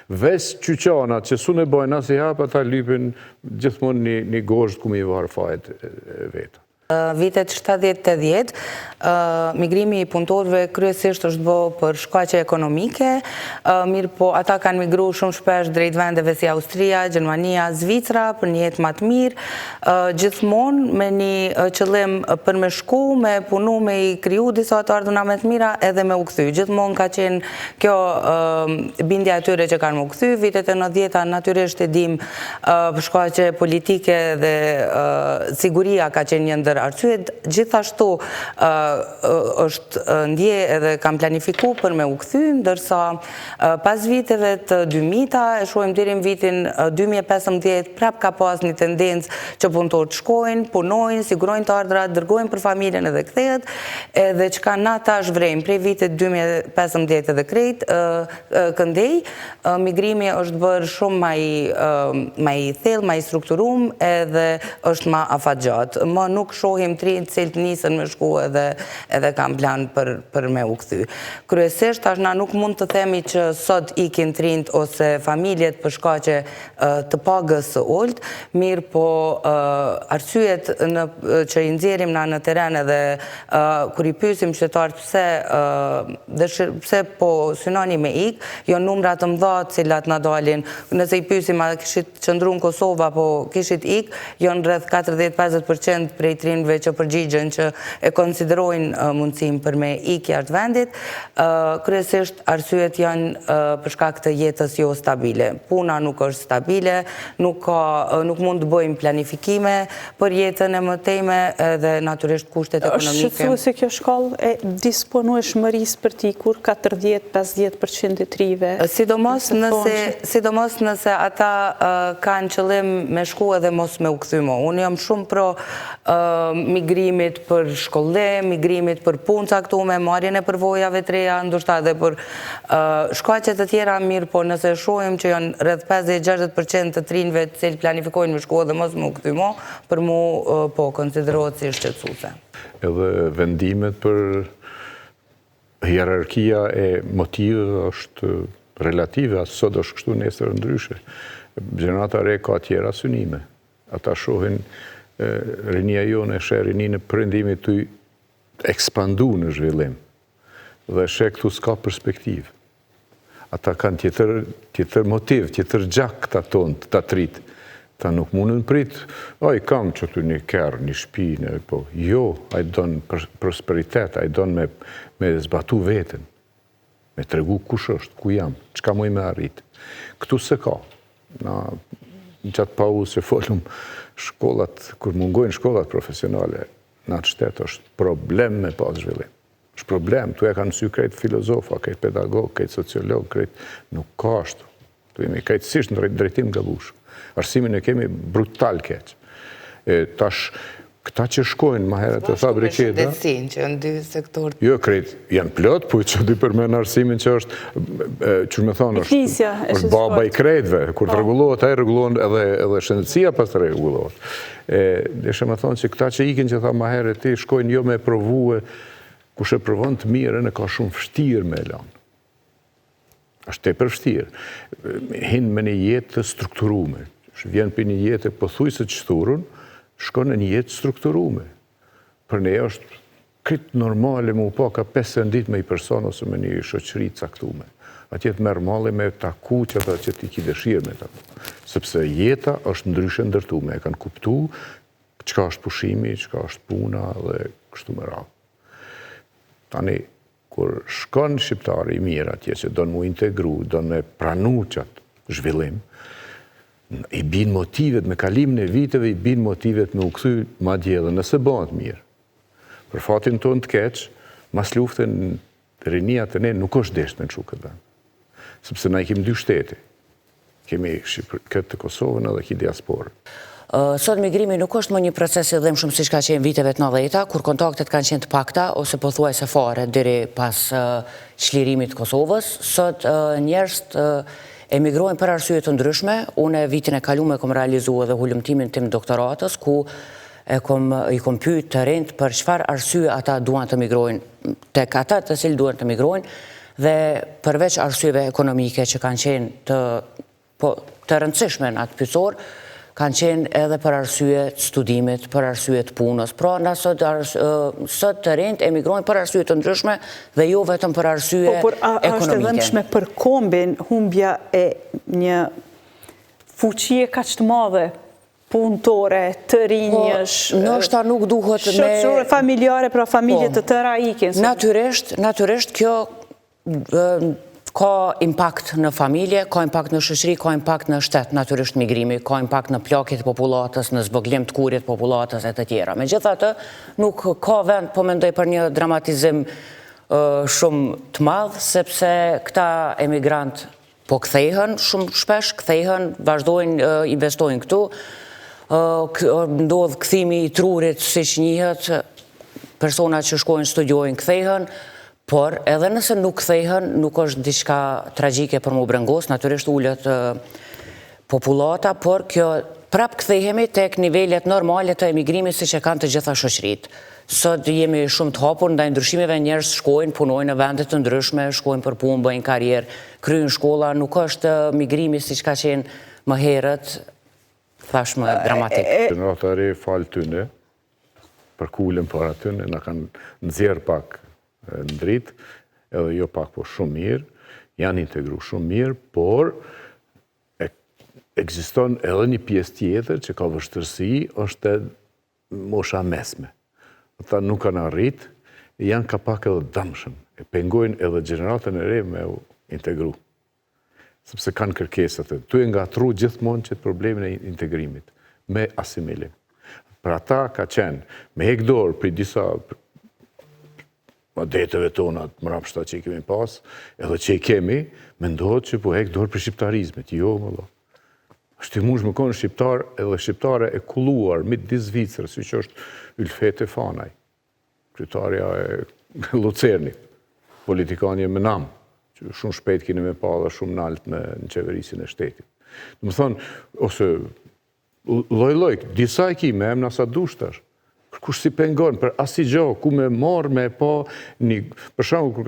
Ves qyqanat që su në bojnë asë i hapë, ata lypin gjithmonë një gozht ku mi varë fajet vetë. Vitet 70-80, migrimi i punëtorëve kryesisht është bë për shkaqe ekonomike, mirë po ata kanë migru shumë shpesh drejt vendeve si Austria, Gjermania, Zvicra për një jetë më të mirë, gjithmonë me një qëllim për me shku, me punu, me i kriju disa të ardhuna me të mira edhe me u kthy. Gjithmonë ka qenë kjo bindja atyre që kanë u kthy, vitet e 90-ta natyrisht e dim për shkaqe politike dhe siguria ka qenë një ndër arsyet, gjithashtu është ndje edhe kam planifiku për me u kthy, ndërsa pas viteve të 2000-ta, e shohim deri në vitin 2015, prap ka pas një tendencë që punëtorët shkojnë, punojnë, sigurojnë të ardhrat, dërgojnë për familjen edhe kthehet, edhe çka na tash vrejmë prej vitit 2015 edhe krejt, këndej, migrimi është bërë shumë ma i thellë, ma i strukturum, edhe është ma afatgjat. Më nuk shohim trinjt cilët nisën me shku edhe kam plan për me u kthy. Kryesisht, tash na nuk mund të themi që sot ikin trinjt ose familjet për shkaqe të pagës së ulët, mirë po arsyet që i nxjerrim na në teren edhe kur i pyesim qytetarët pse po synoni me ik, jo numrat të mëdha të cilat na dalin. Nëse i pyesim a kishit qëndru në Kosovë apo kishit ik, janë rreth 40-50% prej trinjve që përgjigjen që e konsiderojnë mundësim për me ik jashtë vendit. Kryesisht arsyet janë për shkak të jetës jo stabile. Puna nuk është stabile, nuk mund të bëjmë planifikime për jetën e mëtejme edhe natyrisht kushtet ekonomike. Është thua se kjo shkallë e disponueshmërisë për t'ikur 40-50% të trive? Sidomos nëse ata kanë qëllim me shku edhe mos me u kthymo. Unë jam shumë pro migrimit për shkollim, migrimit për punë caktuar, marrjen e përvojave të reja, ndoshta edhe për shkaqe të tjera, mirë, po nëse shohim që janë rreth 50-60% të trinjve të cilët planifikojnë me shku edhe mos me u kthymo, për mu po konsiderohet si shqetësuese. Edhe vendimet për hierarkia e motiveve është relative, as sot është kështu, nesër ndryshe. Gjenerata re ka tjera synime. Ata shohin rinia jone, rininë e përëndimit të ekspandu në zhvillim dhe këtu s'ka perspektiv. Ata kanë tjetër motiv, tjetër gjak të tonë, të trit. Ta nuk mundën prit, i kam që të një kerë, një shpinë, po jo, a i donë prosperitet, a i donë me zbatu vetën, me tregu kush është, ku jam, qka muj me arrit. Këtu se ka. Në qatë pauzë që folëm shkollat, kur mungojnë shkollat profesionale, në atë shtetë është problem me pas zhvillim. është problem, tu e kanë sy krejt filozofa, krejt pedagog, krejt sociolog, krejt nuk ka ashtu. Tu jemi krejtësisht në drejtim gabush. Arsimin e kemi brutal keq. Tash, këta që shkojnë ma herët e fabriketa... Shëndetësin që në dy sektor... Jo, krejt, janë plot, po që dy përmen arsimin që është, që me thonë, është baba i krejtve, kur të regulohet, a i regulohet edhe shëndetësia pas të regulohet. Deshe me thonë që këta që ikin që tha ma herët ti, shkojnë jo me provue, ku shë provon të mire, në ka shumë fështirë me lanë. Ashtë te për fështirë. Hinë me një jetë të strukturume. Vjen për një jetë e pëthujse të qëthurun, shkon në një jetë strukturume. Për ne është këtë normale mu po ka 5 dit me i person ose me një shoqëri caktume. Atjetë merë mali me taku që ti ki dëshirë me taku. Sepse jeta është ndryshe ndërtume. E kanë kuptu qka është pushimi, qka është puna dhe kështu më radhë. Tani, kur shkon shqiptari i mirë atje që donë mu integru, donë me pranu qatë zhvillim, i bin motivet, me kalimin e viteve, i bin motivet me u kthy ma dje dhe nëse bëhet mirë. Për fatin tonë të keq, mas luftën rinia të ne nuk është deshtë në qukët vend. Sepse na i kemi dy shtete. Kemi këtë të Kosovën edhe ki diasporën. Sot migrimi nuk është më një proces i dhëmë shumë si shka qenë viteve të 90-ta, kur kontaktet kanë qenë të pakta, ose po thuaj se fare, deri pas çlirimit të Kosovës. Sot njerëzit emigrojnë për arsye të ndryshme. Unë vitin e kaluar kom realizuar edhe hulumtimin tim doktoratës, ku i kom pyet të rinjt për çfarë arsye ata duan të migrojnë, tek ata të cilët duan të migrojnë, Dhe përveç arsyeve ekonomike që kanë qenë të rëndësishme në atë pyetësor, kanë qenë edhe për arsye të studimit, për arsye të punës. Pra, na sot të rinjt emigrojnë për arsye të ndryshme dhe jo vetëm për arsye ekonomike. Por a është e dhënshme për kombin humbja e një fuqie kaq të madhe punëtore, të rinjësh, ndoshta nuk duhet me shoqërore, familjare, pra familje të tëra ikin. Natyrisht kjo ka impakt në familje, ka impakt në shoqëri, ka impakt në shtet, natyrisht migrimi, ka impakt në plakjet e popullatës, në zboglim të kurit popullatës e të tjera. Megjithatë, nuk ka vend, po mendoj, për një dramatizim shumë të madh, sepse këta emigrant po kthehen shumë shpesh, kthehen, vazhdojnë, investojnë këtu, ndodh kthimi i trurit, siç njihet, persona që shkojnë studiojnë kthehen. Por edhe nëse nuk kthehen, nuk është diçka tragjike për mu brengos, natyrisht ullet popullata, por kjo prap kthehemi tek nivelet normale të emigrimit si që kanë të gjitha shoqëritë. Sot jemi shumë të hapur ndaj ndryshimeve, njerëz shkojnë, punojnë në vendet të ndryshme, shkojnë për punë, bëjnë karrierë, kryejnë shkolla, nuk është migrimi siç ka qenë më herët, thashmë dramatik. Gjenerata e re falë tyne, për kulën para tyne, na kanë nxjerrë pak në dritë, edhe jo pak, po shumë mirë, janë integru shumë mirë, por ekziston edhe një pjesë tjetër që ka vështërsi, është mosha mesme. Ata nuk kanë arrit, janë ka pak edhe dëmshëm, e pengojnë edhe gjeneratën e re me u integru. Sepse kanë kërkesat e. Tu e ngatru gjithmonë që të problemin e integrimit, me asimilim. Për ata ka qenë, me hekdor për disa deteve tona të mrapshta që i kemi pas, edhe që i kemi, me ndohet që po hek dorë për shqiptarizmet. Jo, më lo. Është i mush më konë shqiptar edhe shqiptare e kulluar, mit di Zvicrë, si që është Ylfete Fanaj, kryetarja e Lucernit, politikanje me nam, që shumë shpejt kini me pa dhe shumë nalt në qeverisin e shtetit. Dhe më thonë, ose loj, disa e ki me emna sa dushtash, kush si pengon, për asi gjo, ku me marë, me pa një... Për shumë,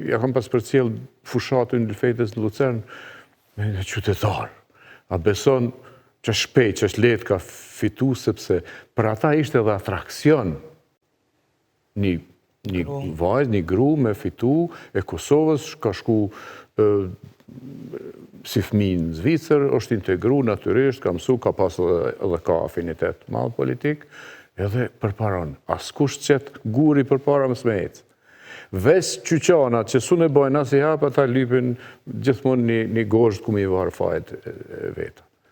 ja kam pas për cilë fushatën në Ylfetes në Lucern, me një qytetar. A beson që shpejt, që shlet ka fitu, sepse për ata ishte edhe atrakcion një vajzë, një gru me fitu, e Kosovës, ka shku si fëmijë në Zvicër, është integru natyrisht, ka mësu, ka pas edhe ka afinitet madh politik, edhe përparon. Askush qëtë guri përpara më smejtë. Ves qyqanat që su në bojnë asë i hapa, ta lypin gjithmonë një gosht ku mi varë fajt e veta.